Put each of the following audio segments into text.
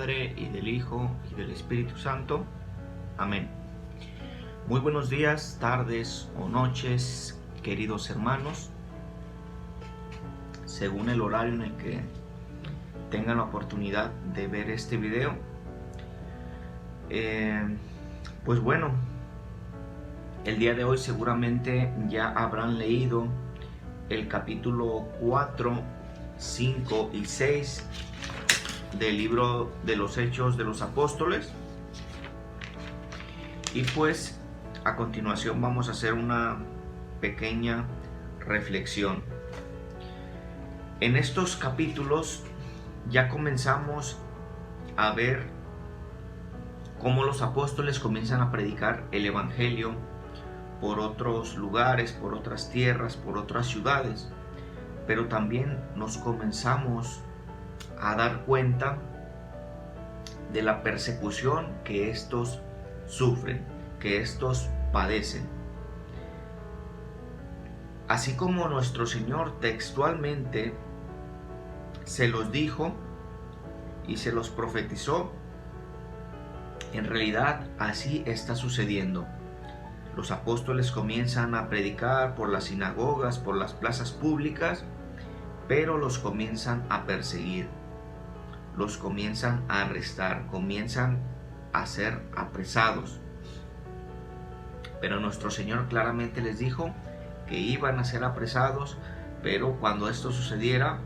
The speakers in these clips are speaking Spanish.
Padre, y del Hijo, y del Espíritu Santo. Amén. Muy buenos días, tardes o noches, queridos hermanos. Según el horario en el que tengan la oportunidad de ver este video. Pues bueno, el día de hoy seguramente ya habrán leído el capítulo 4, 5 y 6 del libro de los Hechos de los Apóstoles. Y pues a continuación vamos a hacer una pequeña reflexión. En estos capítulos ya comenzamos a ver cómo los apóstoles comienzan a predicar el evangelio por otros lugares, por otras tierras, por otras ciudades, pero también nos comenzamos a dar cuenta de la persecución que estos sufren, que estos padecen. Así como nuestro Señor textualmente se los dijo y se los profetizó, en realidad así está sucediendo. Los apóstoles comienzan a predicar por las sinagogas, por las plazas públicas, pero los comienzan a perseguir, los comienzan a arrestar, comienzan a ser apresados. Pero nuestro Señor claramente les dijo que iban a ser apresados, pero cuando esto sucediera,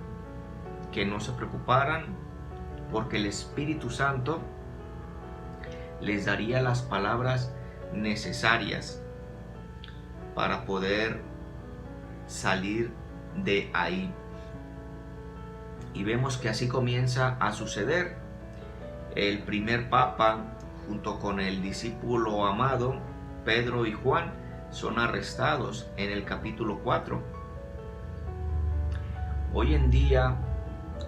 que no se preocuparan, porque el Espíritu Santo les daría las palabras necesarias para poder salir de ahí. Y vemos que así comienza a suceder. El primer papa, junto con el discípulo amado, Pedro y Juan, son arrestados en el capítulo 4. Hoy en día,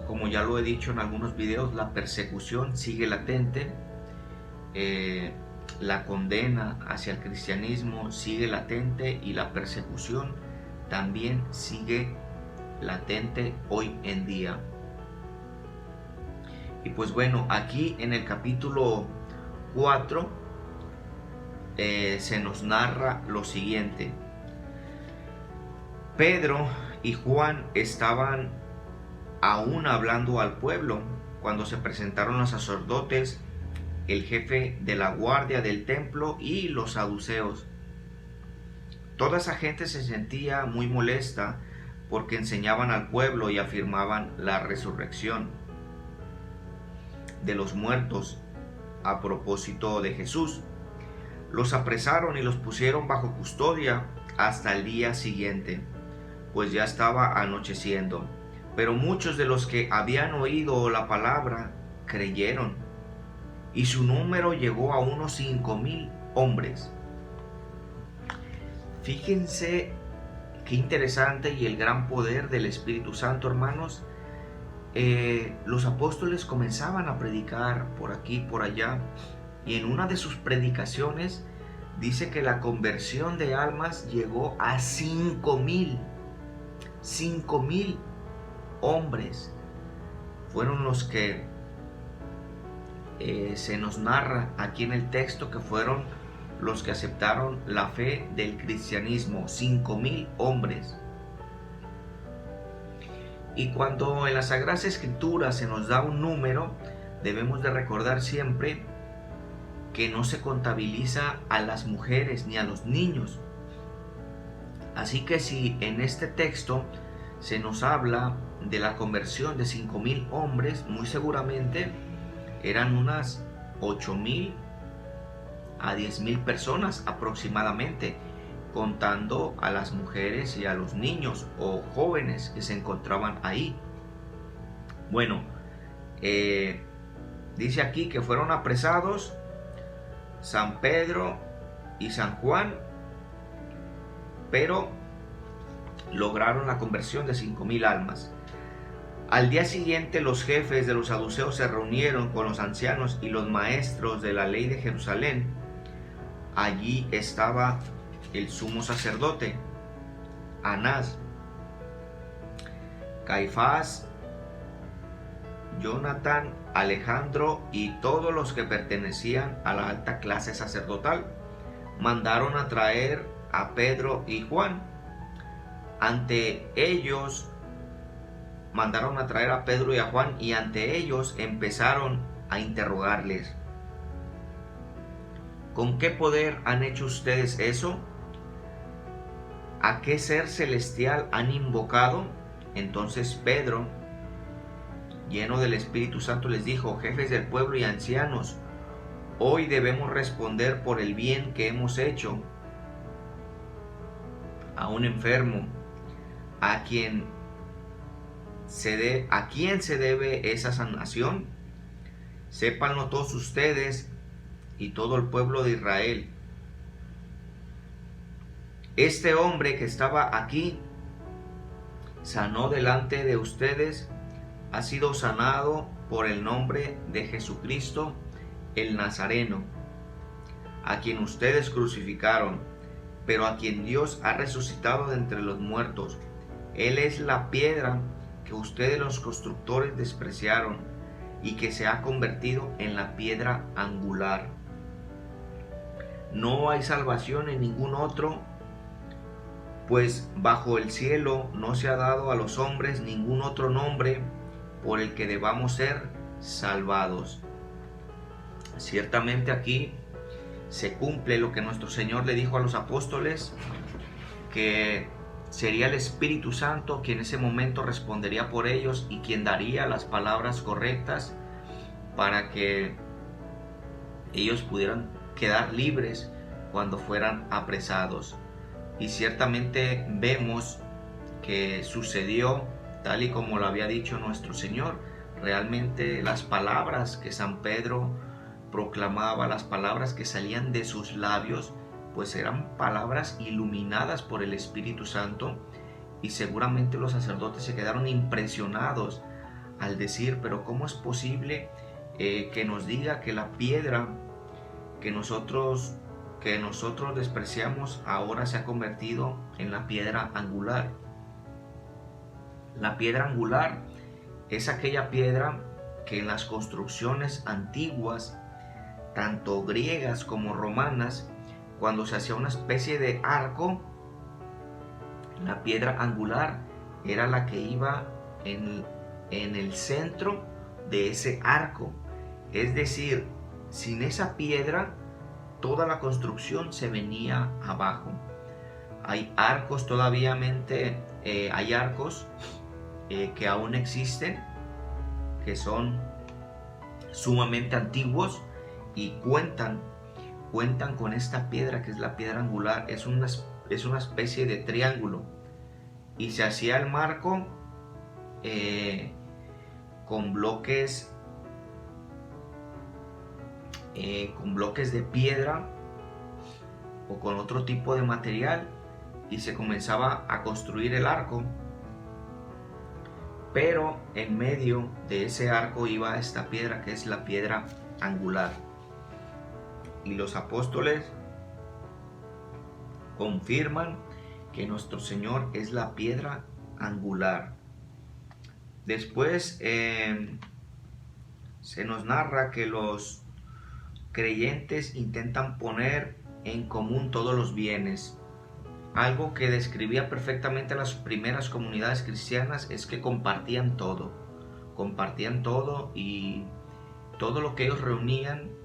como ya lo he dicho en algunos videos, la persecución sigue latente. La condena hacia el cristianismo sigue latente y la persecución también sigue latente hoy en día. Y pues bueno, aquí en el capítulo 4 se nos narra lo siguiente. Pedro y Juan estaban aún hablando al pueblo cuando se presentaron los sacerdotes, el jefe de la guardia del templo y los saduceos. Toda esa gente se sentía muy molesta porque enseñaban al pueblo y afirmaban la resurrección de los muertos a propósito de Jesús. Los apresaron y los pusieron bajo custodia hasta el día siguiente, pues ya estaba anocheciendo. Pero muchos de los que habían oído la palabra creyeron, y su número llegó a unos 5,000 hombres. Fíjense qué interesante y el gran poder del Espíritu Santo, hermanos. Los apóstoles comenzaban a predicar por aquí, por allá, y en una de sus predicaciones dice que la conversión de almas llegó a 5,000 hombres. Fueron los que se nos narra aquí en el texto que fueron los que aceptaron la fe del cristianismo, 5,000 hombres. Y cuando en las Sagradas Escrituras se nos da un número, debemos de recordar siempre que no se contabiliza a las mujeres ni a los niños. Así que si en este texto se nos habla de la conversión de 5,000 hombres, muy seguramente eran unas 8,000 a 10,000 personas aproximadamente, contando a las mujeres y a los niños o jóvenes que se encontraban ahí. Bueno, dice aquí que fueron apresados San Pedro y San Juan, pero lograron la conversión de 5,000 almas. Al día siguiente los jefes de los saduceos se reunieron con los ancianos y los maestros de la ley de Jerusalén. Allí estaba el sumo sacerdote, Anás, Caifás, Jonatán, Alejandro y todos los que pertenecían a la alta clase sacerdotal mandaron a traer a Pedro y Juan. Ante ellos mandaron a traer a Pedro y a Juan y ante ellos empezaron a interrogarles. ¿Con qué poder han hecho ustedes eso? ¿A qué ser celestial han invocado? Entonces Pedro, lleno del Espíritu Santo, les dijo: jefes del pueblo y ancianos, hoy debemos responder por el bien que hemos hecho a un enfermo. ¿A quién se debe esa sanación? Sépanlo todos ustedes y todo el pueblo de Israel. Este hombre que estaba aquí sanó delante de ustedes, ha sido sanado por el nombre de Jesucristo el Nazareno, a quien ustedes crucificaron, pero a quien Dios ha resucitado de entre los muertos. Él es la piedra que ustedes los constructores despreciaron y que se ha convertido en la piedra angular. No hay salvación en ningún otro, pues bajo el cielo no se ha dado a los hombres ningún otro nombre por el que debamos ser salvados. Ciertamente aquí se cumple lo que nuestro Señor le dijo a los apóstoles, que sería el Espíritu Santo quien en ese momento respondería por ellos y quien daría las palabras correctas para que ellos pudieran quedar libres cuando fueran apresados. Y ciertamente vemos que sucedió tal y como lo había dicho nuestro Señor. Realmente las palabras que San Pedro proclamaba, las palabras que salían de sus labios, pues eran palabras iluminadas por el Espíritu Santo, y seguramente los sacerdotes se quedaron impresionados al decir: pero ¿cómo es posible que nos diga que la piedra que nosotros despreciamos ahora se ha convertido en la piedra angular? La piedra angular es aquella piedra que en las construcciones antiguas, tanto griegas como romanas, cuando se hacía una especie de arco, la piedra angular era la que iba en el centro de ese arco. Es decir, sin esa piedra toda la construcción se venía abajo. Hay arcos todavía, hay arcos que aún existen, que son sumamente antiguos y cuentan con esta piedra que es la piedra angular. Es una especie de triángulo, y se hacía el marco con bloques de piedra o con otro tipo de material, y se comenzaba a construir el arco, pero en medio de ese arco iba esta piedra que es la piedra angular. Y los apóstoles confirman que nuestro Señor es la piedra angular. Después se nos narra que los creyentes intentan poner en común todos los bienes. Algo que describía perfectamente a las primeras comunidades cristianas es que compartían todo, y todo lo que ellos reunían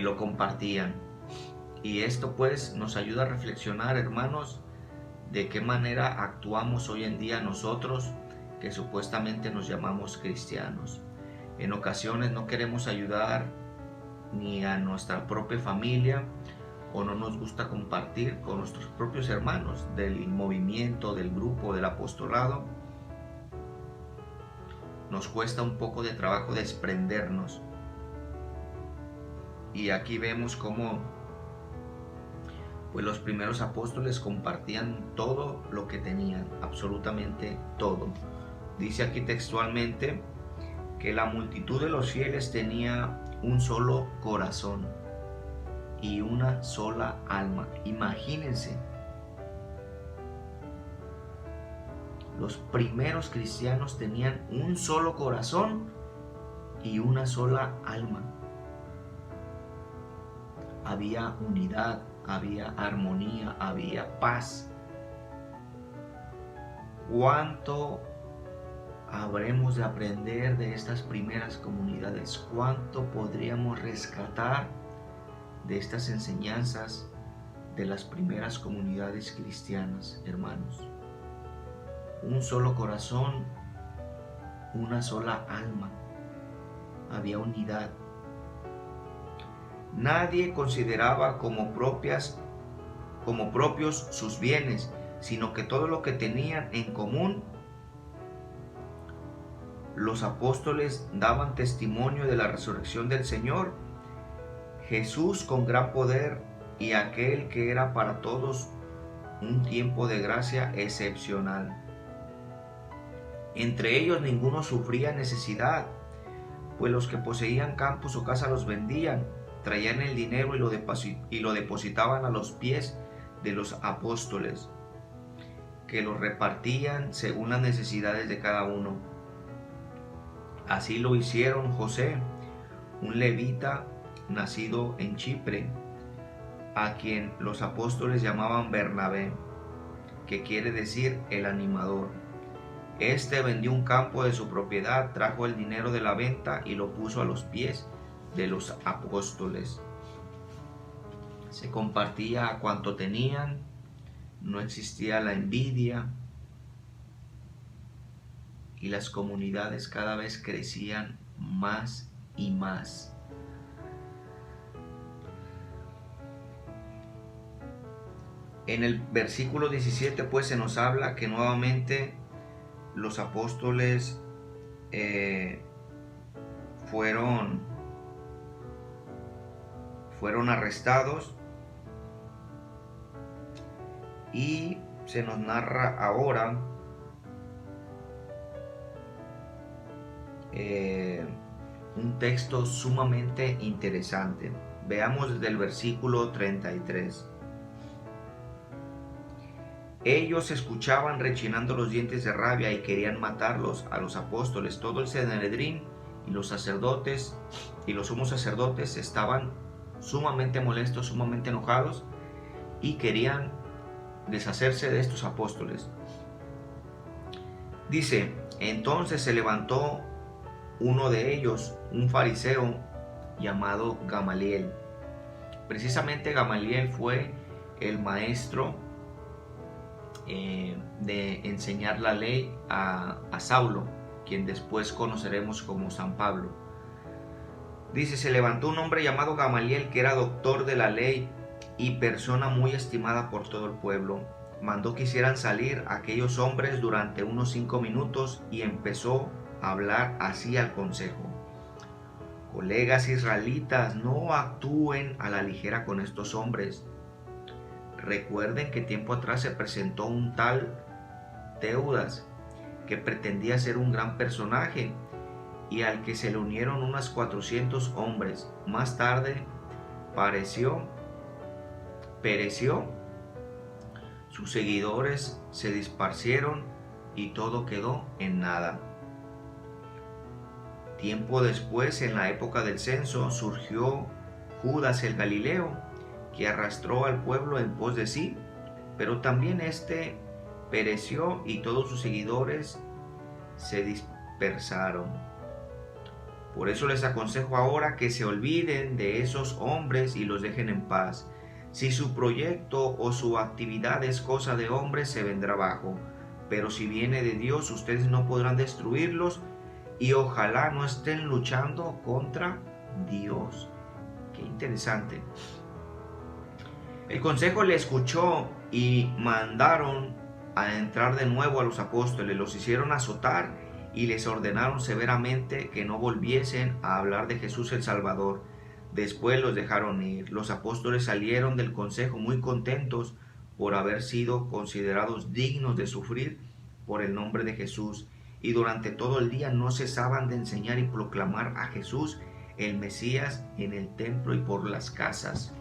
lo compartían. Y esto pues nos ayuda a reflexionar, hermanos, de qué manera actuamos hoy en día nosotros que supuestamente nos llamamos cristianos. En ocasiones no queremos ayudar ni a nuestra propia familia, o no nos gusta compartir con nuestros propios hermanos del movimiento, del grupo, del apostolado. Nos cuesta un poco de trabajo desprendernos. Y aquí vemos cómo pues los primeros apóstoles compartían todo lo que tenían, absolutamente todo. Dice aquí textualmente que la multitud de los fieles tenía un solo corazón y una sola alma. Imagínense, Los primeros cristianos tenían un solo corazón y una sola alma. Había unidad, había armonía, había paz. ¿Cuánto habremos de aprender de estas primeras comunidades? ¿Cuánto podríamos rescatar de estas enseñanzas de las primeras comunidades cristianas, hermanos? Un solo corazón, una sola alma. Había unidad. Nadie consideraba como propios sus bienes, sino que todo lo que tenían en común. Los apóstoles daban testimonio de la resurrección del Señor Jesús con gran poder, y aquel que era para todos un tiempo de gracia excepcional. Entre ellos ninguno sufría necesidad, pues los que poseían campos o casas los vendían, traían el dinero y lo depositaban a los pies de los apóstoles, que lo repartían según las necesidades de cada uno. Así lo hicieron José, un levita nacido en Chipre, a quien los apóstoles llamaban Bernabé, que quiere decir el animador. Este vendió un campo de su propiedad, trajo el dinero de la venta y lo puso a los pies de los apóstoles. Se compartía cuanto tenían, no existía la envidia, y las comunidades cada vez crecían más y más. En el versículo 17 pues se nos habla que nuevamente los apóstoles fueron arrestados, y se nos narra ahora un texto sumamente interesante. Veamos desde el versículo 33. Ellos escuchaban rechinando los dientes de rabia y querían matarlos a los apóstoles. Todo el Sanedrín y los sacerdotes y los sumos sacerdotes estaban sumamente molestos, sumamente enojados, y querían deshacerse de estos apóstoles. Dice: entonces se levantó uno de ellos, un fariseo llamado Gamaliel. Precisamente Gamaliel fue el maestro de enseñar la ley a Saulo, quien después conoceremos como San Pablo. Dice: se levantó un hombre llamado Gamaliel, que era doctor de la ley y persona muy estimada por todo el pueblo. Mandó que hicieran salir a aquellos hombres durante unos 5 minutos y empezó a hablar así al consejo: colegas israelitas, no actúen a la ligera con estos hombres. Recuerden que tiempo atrás se presentó un tal Teudas, que pretendía ser un gran personaje, y al que se le unieron unos 400 hombres. Más tarde pereció, sus seguidores se disparcieron y todo quedó en nada. Tiempo después, en la época del censo, surgió Judas el Galileo, que arrastró al pueblo en pos de sí, pero también éste pereció y todos sus seguidores se dispersaron. Por eso les aconsejo ahora que se olviden de esos hombres y los dejen en paz. Si su proyecto o su actividad es cosa de hombres, se vendrá abajo, pero si viene de Dios, ustedes no podrán destruirlos, y ojalá no estén luchando contra Dios. Qué interesante. El consejo le escuchó y mandaron a entrar de nuevo a los apóstoles. Los hicieron azotar y les ordenaron severamente que no volviesen a hablar de Jesús el Salvador. Después los dejaron ir. Los apóstoles salieron del consejo muy contentos por haber sido considerados dignos de sufrir por el nombre de Jesús, y durante todo el día no cesaban de enseñar y proclamar a Jesús el Mesías en el templo y por las casas.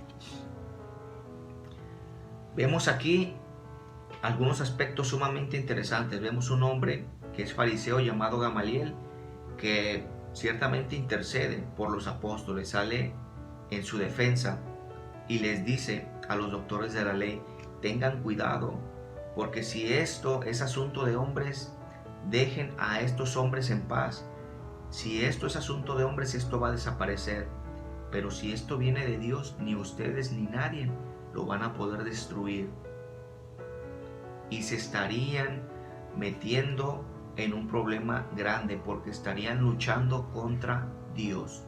Vemos aquí algunos aspectos sumamente interesantes. Vemos un hombre que es fariseo llamado Gamaliel, que ciertamente intercede por los apóstoles, sale en su defensa y les dice a los doctores de la ley: tengan cuidado, porque si esto es asunto de hombres, dejen a estos hombres en paz. Si esto es asunto de hombres, esto va a desaparecer. Pero si esto viene de Dios, ni ustedes ni nadie lo van a poder destruir. Y se estarían metiendo en un problema grande, porque estarían luchando contra Dios.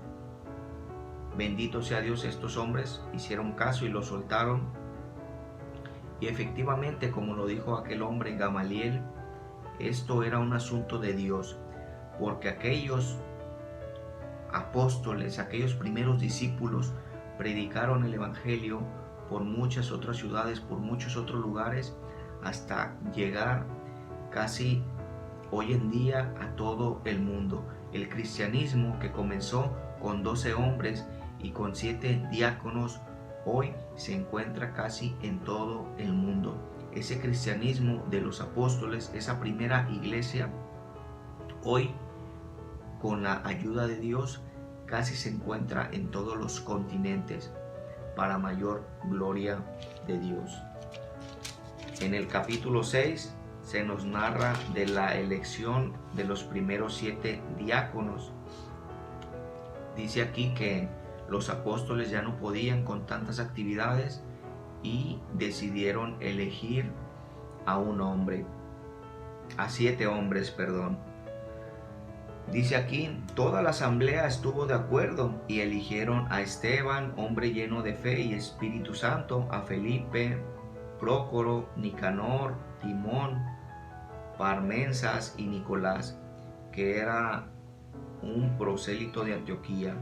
Bendito sea Dios, estos hombres hicieron caso y lo soltaron. Y efectivamente, como lo dijo aquel hombre Gamaliel, esto era un asunto de Dios, porque aquellos apóstoles, aquellos primeros discípulos, predicaron el evangelio por muchas otras ciudades, por muchos otros lugares, hasta llegar casi hoy en día a todo el mundo. El cristianismo, que comenzó con 12 hombres y con 7 diáconos, hoy se encuentra casi en todo el mundo. Ese cristianismo de los apóstoles, esa primera iglesia, hoy, con la ayuda de Dios, casi se encuentra en todos los continentes, para mayor gloria de Dios. En el capítulo 6 se nos narra de la elección de los primeros 7 diáconos. Dice aquí que los apóstoles ya no podían con tantas actividades y decidieron elegir a a 7 hombres, perdón. Dice aquí: toda la asamblea estuvo de acuerdo y eligieron a Esteban, hombre lleno de fe y Espíritu Santo, a Felipe, Prócoro, Nicanor, Timón, Parmensas y Nicolás, que era un prosélito de Antioquía.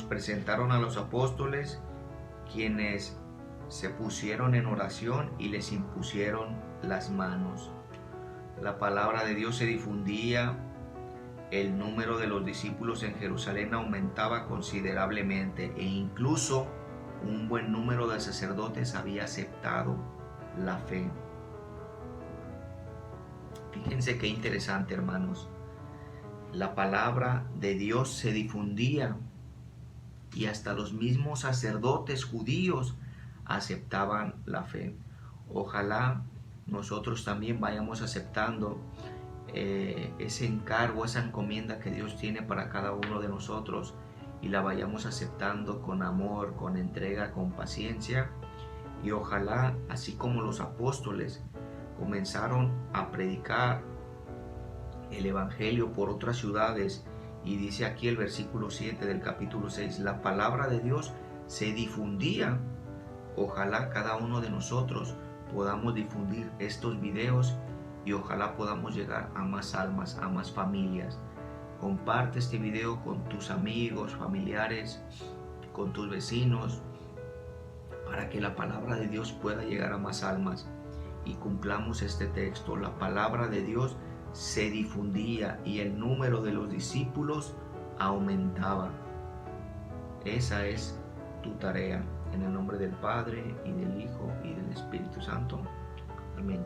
Presentaron a los apóstoles, quienes se pusieron en oración y les impusieron las manos. La palabra de Dios se difundía, el número de los discípulos en Jerusalén aumentaba considerablemente e incluso un buen número de sacerdotes había aceptado la fe. Fíjense qué interesante, hermanos. La palabra de Dios se difundía y hasta los mismos sacerdotes judíos aceptaban la fe. Ojalá nosotros también vayamos aceptando ese encargo, esa encomienda que Dios tiene para cada uno de nosotros, y la vayamos aceptando con amor, con entrega, con paciencia. Y ojalá, así como los apóstoles comenzaron a predicar el evangelio por otras ciudades, y dice aquí el versículo 7 del capítulo 6, la palabra de Dios se difundía. Ojalá cada uno de nosotros podamos difundir estos videos y ojalá podamos llegar a más almas, a más familias. Comparte este video con tus amigos, familiares, con tus vecinos, para que la palabra de Dios pueda llegar a más almas y cumplamos este texto. La palabra de Dios se difundía y el número de los discípulos aumentaba. Esa es tu tarea. En el nombre del Padre, y del Hijo, y del Espíritu Santo. Amén.